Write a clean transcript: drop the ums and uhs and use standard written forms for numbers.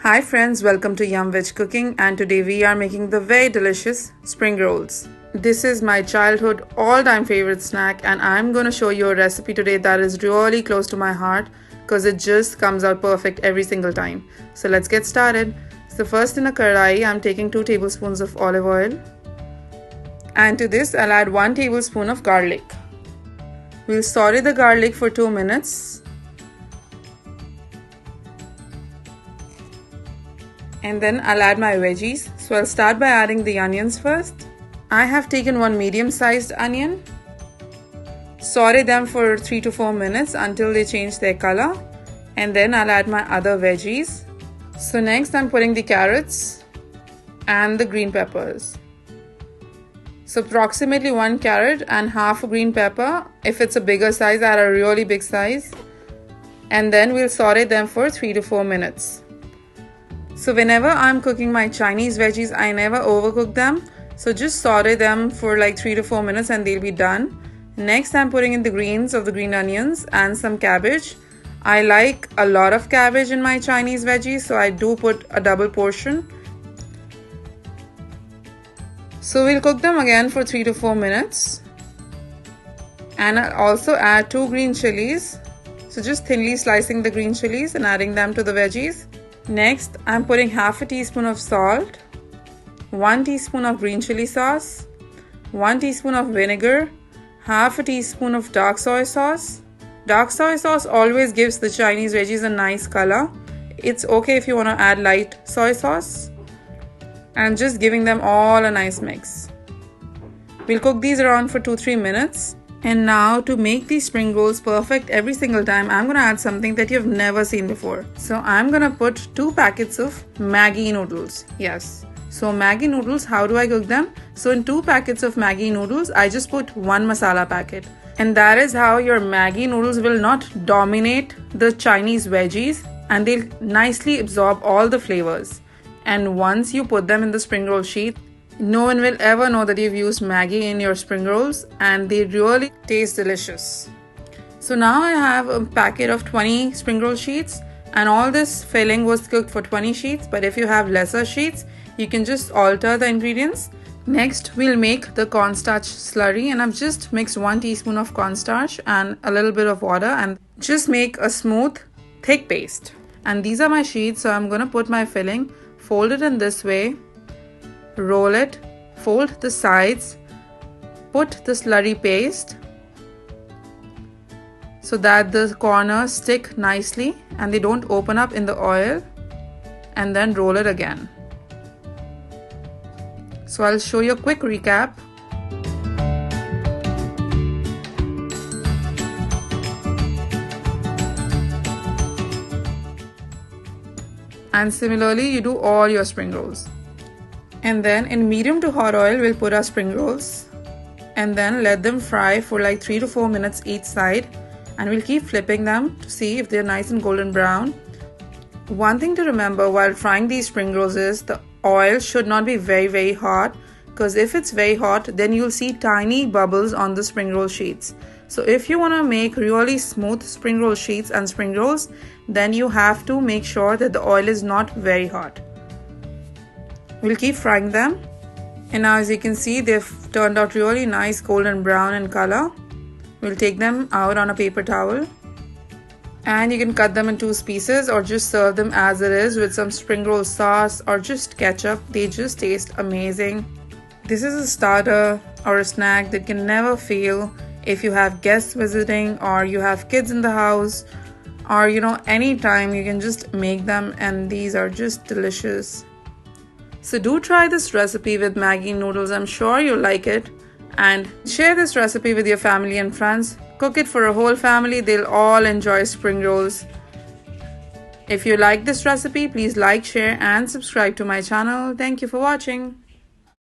Hi friends, welcome to YumVegCooking, and today we are making the very delicious spring rolls. This is my childhood all-time favorite snack, and I'm going to show you a recipe today that is really close to my heart because it just comes out perfect every single time. So let's get started. So first, in a karai, I'm taking 2 tablespoons of olive oil, and to this I'll add 1 tablespoon of garlic. We'll saute the garlic for 2 minutes. And then I'll add my veggies. So I'll start by adding the onions first. I have taken 1 medium-sized onion. Saute them for 3 to 4 minutes until they change their color. And then I'll add my other veggies. So next I'm putting the carrots and the green peppers. So approximately 1 carrot and half a green pepper. If it's a bigger size, add a really big size. And then we'll saute them for 3 to 4 minutes. So whenever I'm cooking my Chinese veggies, I never overcook them. So just saute them for like 3 to 4 minutes and they'll be done. Next, I'm putting in the greens of the green onions and some cabbage. I like a lot of cabbage in my Chinese veggies, so I do put a double portion. So we'll cook them again for 3 to 4 minutes. And I'll also add 2 green chilies. So just thinly slicing the green chilies and adding them to the veggies. Next, I'm putting half a teaspoon of salt, 1 teaspoon of green chili sauce, 1 teaspoon of vinegar, half a teaspoon of dark soy sauce. Dark soy sauce always gives the Chinese veggies a nice color. It's okay if you want to add light soy sauce. And just giving them all a nice mix. We'll cook these around for 2-3 minutes. And now, to make these spring rolls perfect every single time, I'm going to add something that you've never seen before. So I'm going to put 2 packets of Maggi noodles. Yes. So Maggi noodles, how do I cook them? So in 2 packets of Maggi noodles, I just put 1 masala packet. And that is how your Maggi noodles will not dominate the Chinese veggies, and they'll nicely absorb all the flavors. And once you put them in the spring roll sheet, no one will ever know that you've used Maggi in your spring rolls, and they really taste delicious. So now I have a packet of 20 spring roll sheets, and all this filling was cooked for 20 sheets, but if you have lesser sheets, you can just alter the ingredients. Next, we'll make the cornstarch slurry, and I've just mixed 1 teaspoon of cornstarch and a little bit of water and just make a smooth, thick paste. And these are my sheets, so I'm gonna put my filling, fold it in this way, roll it, fold the sides, put the slurry paste so that the corners stick nicely and they don't open up in the oil, and then roll it again. So I'll show you a quick recap. And similarly, you do all your spring rolls. And then in medium to hot oil, we'll put our spring rolls and then let them fry for like 3 to 4 minutes each side, and we'll keep flipping them to see if they're nice and golden brown. One thing to remember while frying these spring rolls is the oil should not be very hot, because if it's very hot, then you'll see tiny bubbles on the spring roll sheets. So if you want to make really smooth spring roll sheets and spring rolls, then you have to make sure that the oil is not very hot. We'll keep frying them, and now as you can see, they've turned out really nice golden brown in color. We'll take them out on a paper towel, and you can cut them in 2 pieces or just serve them as it is with some spring roll sauce or just ketchup. They just taste amazing. This is a starter or a snack that can never fail if you have guests visiting or you have kids in the house, or anytime you can just make them, and these are just delicious. So do try this recipe with Maggi noodles. I'm sure you'll like it. And share this recipe with your family and friends. Cook it for a whole family. They'll all enjoy spring rolls. If you like this recipe, please like, share and subscribe to my channel. Thank you for watching.